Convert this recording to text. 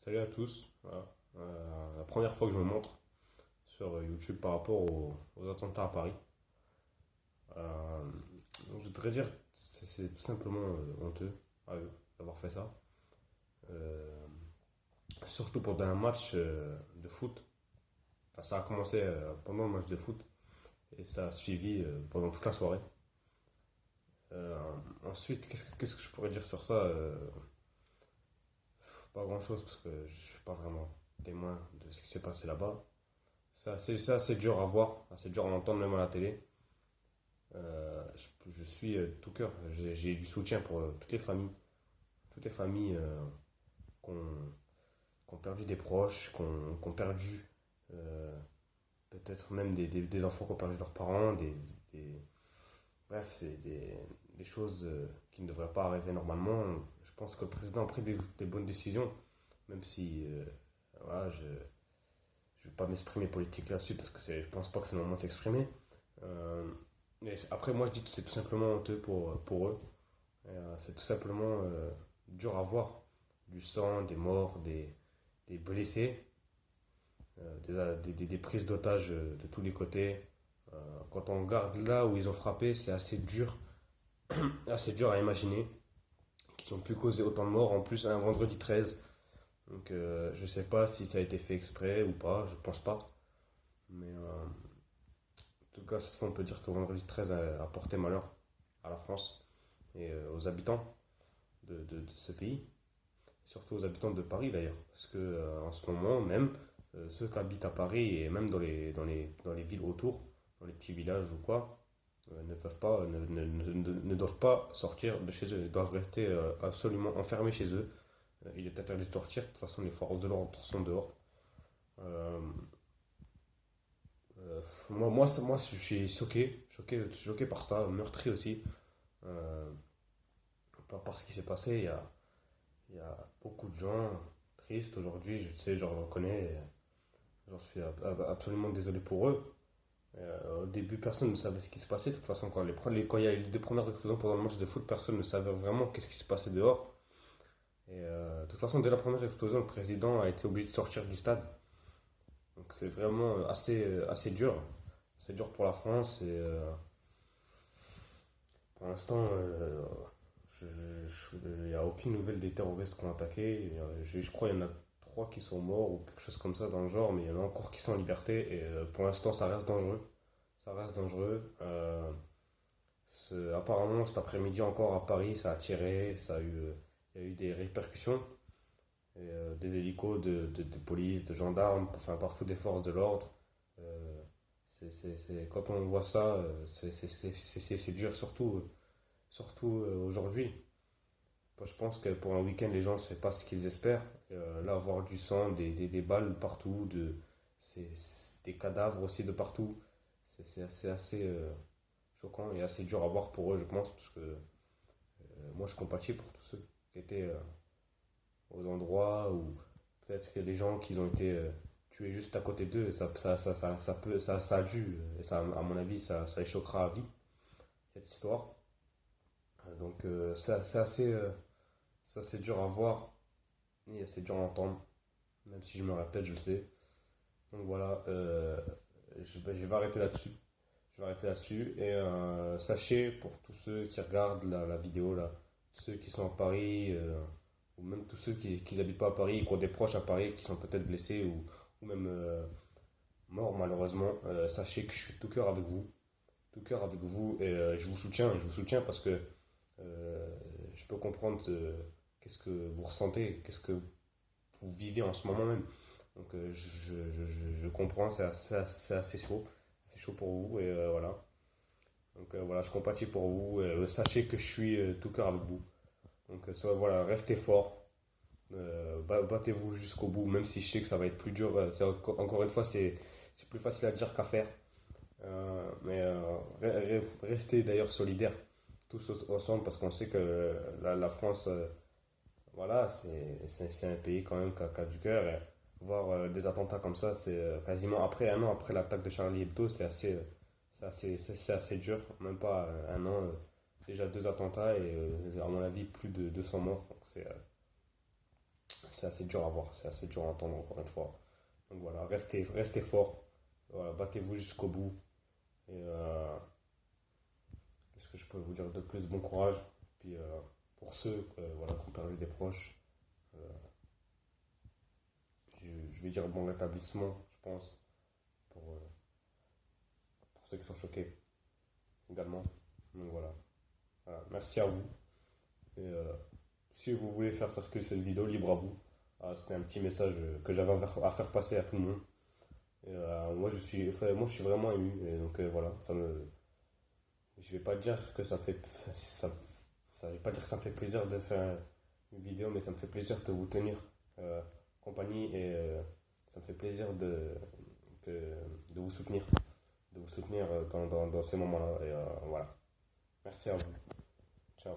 Salut à tous. Voilà. La première fois que je me montre sur YouTube par rapport aux attentats à Paris. Euh, je voudrais dire que c'est tout simplement honteux à eux d'avoir fait ça. Euh, Surtout pendant un match de foot. Enfin, ça a commencé pendant le match de foot et ça a suivi pendant toute la soirée. Euh, Ensuite, qu'est-ce que je pourrais dire sur ça? Pas grand-chose parce que je suis pas vraiment témoin de ce qui s'est passé là-bas. C'est assez dur à voir, assez dur à entendre même à la télé. Je suis tout cœur. J'ai du soutien pour toutes les familles qui ont, qui ont perdu des proches, qui ont perdu euh, peut-être même des enfants qui ont perdu leurs parents. Bref, c'est des choses qui ne devraient pas arriver normalement. Je pense que le président a pris des bonnes décisions, même si voilà, je ne vais pas m'exprimer politique là-dessus parce que je pense pas que c'est le moment de s'exprimer. Euh, Mais après, moi, je dis que c'est tout simplement honteux pour eux. C'est tout simplement dur à voir. Du sang, des morts, des blessés, des prises d'otages de tous les côtés. Quand on regarde là où ils ont frappé, c'est assez dur à imaginer qu'ils ont pu causer autant de morts. En plus, un vendredi 13. Donc, je sais pas si ça a été fait exprès ou pas, je pense pas. Mais en tout cas, cette fois, on peut dire que vendredi 13 a porté malheur à la France et aux habitants de ce pays, surtout aux habitants de Paris d'ailleurs, parce que en ce moment même, ceux qui habitent à Paris et même dans les villes autour, dans les petits villages ou quoi, ne peuvent pas, ne doivent pas sortir de chez eux, ils doivent rester absolument enfermés chez eux. Il est interdit de sortir, de toute façon les forces de l'ordre sont dehors. Euh, moi, je suis choqué par ça, meurtri aussi, euh, par ce qui s'est passé. Il y a beaucoup de gens tristes aujourd'hui, je sais, je reconnais, j'en suis absolument désolé pour eux. Au début, personne ne savait ce qui se passait. De toute façon, quand il y a eu les deux premières explosions pendant le match de foot, personne ne savait vraiment qu'est-ce qui se passait dehors. Et de toute façon, dès la première explosion, le président a été obligé de sortir du stade. Donc c'est vraiment assez dur. C'est dur pour la France et pour l'instant, il n'y a aucune nouvelle des terroristes qui ont attaqué. Je crois qu'il y en a trois qui sont morts ou quelque chose comme ça dans le genre, mais il y en a encore qui sont en liberté. Et pour l'instant, ça reste dangereux. Ça reste dangereux. Apparemment, cet après-midi encore à Paris, ça a tiré. Il y a eu des répercussions. Et, des hélicos de police, de gendarmes, enfin partout des forces de l'ordre. Euh, Quand on voit ça, c'est dur, surtout aujourd'hui. Moi, je pense que pour un week-end, les gens ne savent pas ce qu'ils espèrent. Là, voir du sang, des balles partout, des cadavres aussi de partout, c'est assez choquant et assez dur à voir pour eux, je pense, parce que moi, je compatis pour tous ceux qui étaient aux endroits où peut-être qu'il y a des gens qui ont été tués juste à côté d'eux. Ça a dû, et ça, à mon avis, ça les choquera à vie, cette histoire. Donc, c'est assez dur à voir et assez dur à entendre, même si je me répète, je le sais. Donc voilà, je vais arrêter là-dessus. Je vais arrêter là-dessus. Et sachez, pour tous ceux qui regardent la vidéo, là, ceux qui sont à Paris, ou même tous ceux qui n'habitent pas à Paris, qui ont des proches à Paris, qui sont peut-être blessés ou même morts malheureusement, sachez que je suis tout cœur avec vous. Tout cœur avec vous. Et je vous soutiens parce que euh, je peux comprendre qu'est-ce que vous ressentez, qu'est-ce que vous vivez en ce moment même. Donc je comprends, c'est assez chaud pour vous et voilà. Donc voilà, je compatis pour vous. Sachez que je suis tout cœur avec vous. Donc voilà, restez fort. Battez-vous jusqu'au bout, même si je sais que ça va être plus dur. Encore une fois, c'est plus facile à dire qu'à faire. Mais restez d'ailleurs solidaires tous ensemble parce qu'on sait que la France, voilà, c'est un pays quand même qui a du cœur. Et voir des attentats comme ça, c'est quasiment après un an après l'attaque de Charlie Hebdo, c'est assez dur. Même pas un an, déjà deux attentats et à mon avis plus de 200 morts. Donc c'est assez dur à voir, c'est assez dur à entendre encore une fois. Donc voilà, restez fort, voilà, battez-vous jusqu'au bout. Et qu'est-ce que je peux vous dire de plus? Bon courage. Puis pour ceux voilà, qui ont perdu des proches, euh, je vais dire bon rétablissement, je pense, pour ceux qui sont choqués également. Donc voilà. Voilà. Merci à vous. Et si vous voulez faire circuler cette vidéo, libre à vous. C'était un petit message que j'avais à faire passer à tout le monde. Et, moi, je suis vraiment ému. Et donc voilà, je vais pas dire que ça me fait, je vais pas dire que ça me fait plaisir de faire une vidéo, mais ça me fait plaisir de vous tenir euh, compagnie et ça me fait plaisir que- de vous soutenir dans ces moments-là. Et voilà. Merci à vous. Ciao.